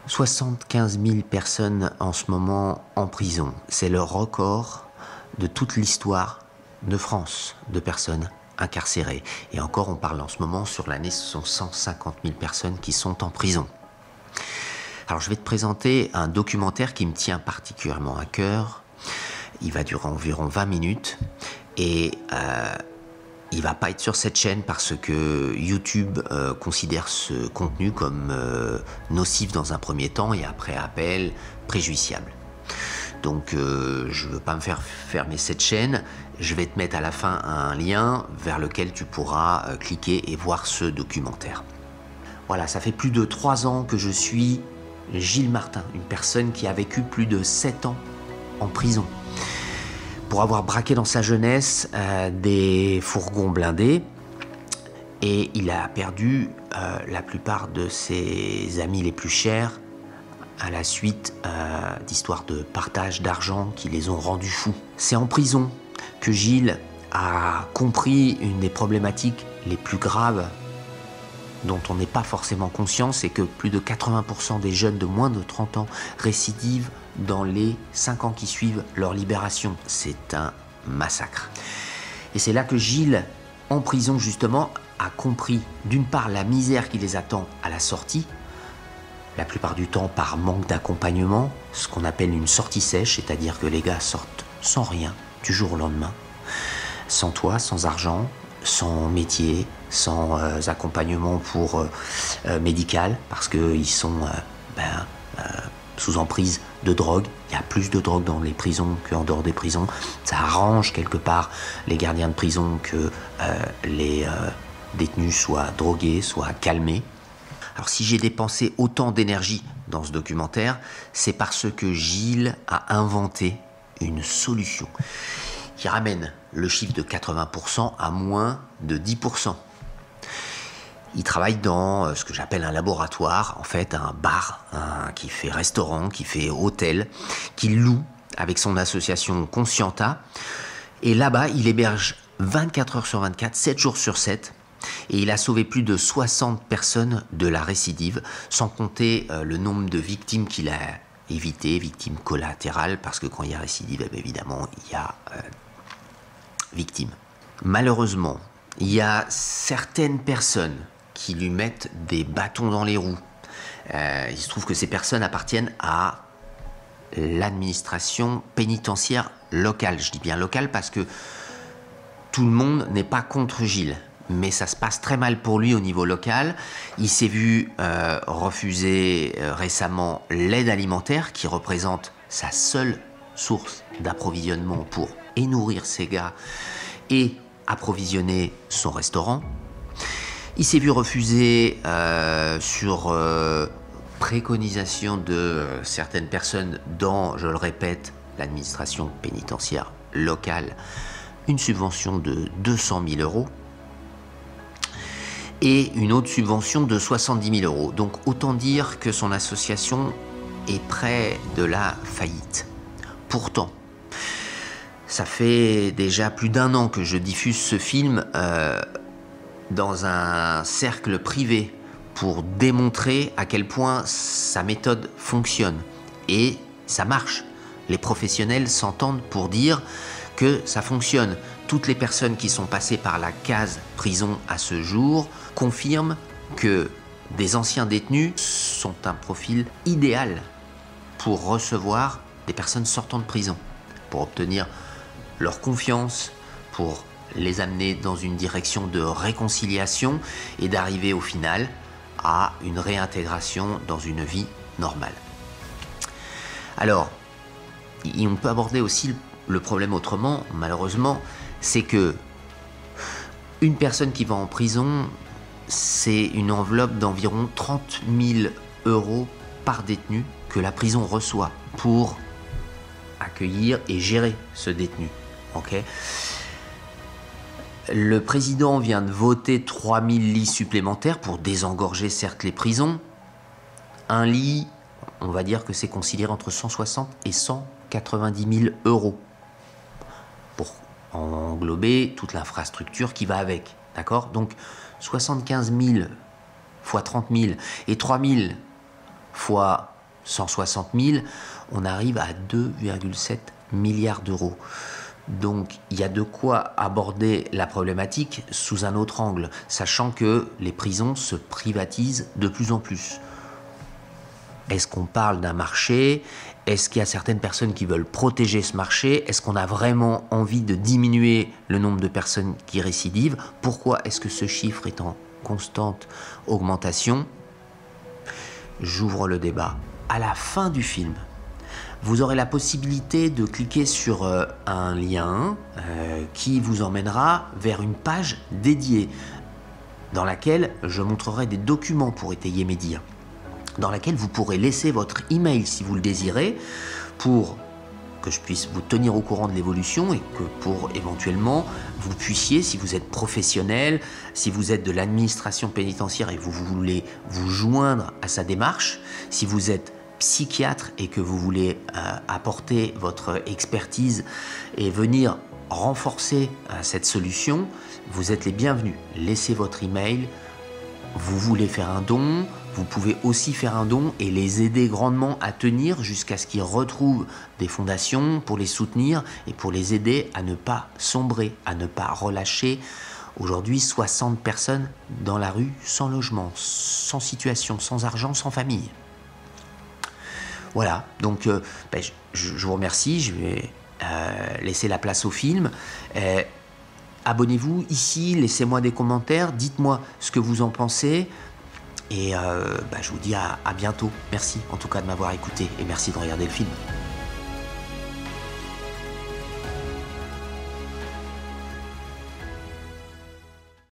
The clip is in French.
75 000 personnes en ce moment en prison. C'est le record de toute l'histoire de France de personnes incarcérées. Et encore, on parle en ce moment, sur l'année, ce sont 150 000 personnes qui sont en prison. Alors, je vais te présenter un documentaire qui me tient particulièrement à cœur. Il va durer environ 20 minutes et il va pas être sur cette chaîne parce que YouTube considère ce contenu comme nocif dans un premier temps et après appel préjudiciable. Donc je veux pas me faire fermer cette chaîne. Je vais te mettre à la fin un lien vers lequel tu pourras cliquer et voir ce documentaire. Voilà, ça fait plus de 3 ans que je suis Gilles Martin, une personne qui a vécu plus de 7 ans en prison pour avoir braqué dans sa jeunesse des fourgons blindés, et il a perdu la plupart de ses amis les plus chers à la suite d'histoires de partage d'argent qui les ont rendus fous. C'est en prison que Gilles a compris une des problématiques les plus graves dont on n'est pas forcément conscient, c'est que plus de 80% des jeunes de moins de 30 ans récidivent dans les 5 ans qui suivent leur libération. C'est un massacre. Et c'est là que Gilles, en prison justement, a compris d'une part la misère qui les attend à la sortie, la plupart du temps par manque d'accompagnement, ce qu'on appelle une sortie sèche, c'est-à-dire que les gars sortent sans rien du jour au lendemain, sans toit, sans argent, sans métier, sans accompagnement pour médical, parce qu'ils sont sous emprise de drogue. Il y a plus de drogue dans les prisons qu'en dehors des prisons. Ça arrange quelque part les gardiens de prison que les détenus soient drogués, soient calmés. Alors si j'ai dépensé autant d'énergie dans ce documentaire, c'est parce que Gilles a inventé une solution qui ramène le chiffre de 80% à moins de 10%. Il travaille dans ce que j'appelle un laboratoire, en fait un bar qui fait restaurant, qui fait hôtel, qui loue avec son association Conscienta. Et là-bas, il héberge 24 heures sur 24, 7 jours sur 7. Et il a sauvé plus de 60 personnes de la récidive, sans compter le nombre de victimes qu'il a évitées, victimes collatérales, parce que quand il y a récidive, évidemment, il y a victimes. Malheureusement, il y a certaines personnes qui lui mettent des bâtons dans les roues. Il se trouve que ces personnes appartiennent à l'administration pénitentiaire locale. Je dis bien locale parce que tout le monde n'est pas contre Gilles, mais ça se passe très mal pour lui au niveau local. Il s'est vu refuser récemment l'aide alimentaire qui représente sa seule source d'approvisionnement pour nourrir ses gars et approvisionner son restaurant. Il s'est vu refuser sur préconisation de certaines personnes dans, je le répète, l'administration pénitentiaire locale, une subvention de 200 000 euros et une autre subvention de 70 000 euros. Donc autant dire que son association est près de la faillite. Pourtant, ça fait déjà plus d'1 an que je diffuse ce film dans un cercle privé pour démontrer à quel point sa méthode fonctionne. Et ça marche. Les professionnels s'entendent pour dire que ça fonctionne. Toutes les personnes qui sont passées par la case prison à ce jour confirment que des anciens détenus sont un profil idéal pour recevoir des personnes sortant de prison, pour obtenir leur confiance, pour les amener dans une direction de réconciliation et d'arriver au final à une réintégration dans une vie normale. Alors, on peut aborder aussi le problème autrement, malheureusement, c'est que une personne qui va en prison, c'est une enveloppe d'environ 30 000 euros par détenu que la prison reçoit pour accueillir et gérer ce détenu. Okay. Le président vient de voter 3000 lits supplémentaires pour désengorger certes les prisons. Un lit, on va dire que c'est considéré entre 160 et 190 000 euros pour englober toute l'infrastructure qui va avec. D'accord ? Donc 75 000 fois 30 000 et 3 000 fois 160 000, on arrive à 2,7 milliards d'euros. Donc il y a de quoi aborder la problématique sous un autre angle, sachant que les prisons se privatisent de plus en plus. Est-ce qu'on parle d'un marché? Est-ce qu'il y a certaines personnes qui veulent protéger ce marché? Est-ce qu'on a vraiment envie de diminuer le nombre de personnes qui récidivent? Pourquoi est-ce que ce chiffre est en constante augmentation? J'ouvre le débat. À la fin du film, vous aurez la possibilité de cliquer sur un lien qui vous emmènera vers une page dédiée dans laquelle je montrerai des documents pour étayer mes dires, dans laquelle vous pourrez laisser votre email si vous le désirez pour que je puisse vous tenir au courant de l'évolution et que pour éventuellement vous puissiez, si vous êtes professionnel, si vous êtes de l'administration pénitentiaire et vous voulez vous joindre à sa démarche, si vous êtes psychiatre et que vous voulez apporter votre expertise et venir renforcer cette solution, vous êtes les bienvenus. Laissez votre email. Vous voulez faire un don, vous pouvez aussi faire un don et les aider grandement à tenir jusqu'à ce qu'ils retrouvent des fondations pour les soutenir et pour les aider à ne pas sombrer, à ne pas relâcher. Aujourd'hui, 60 personnes dans la rue, sans logement, sans situation, sans argent, sans famille. Voilà, donc je vous remercie, je vais laisser la place au film. Abonnez-vous ici, laissez-moi des commentaires, dites-moi ce que vous en pensez. Et je vous dis à bientôt. Merci en tout cas de m'avoir écouté et merci de regarder le film.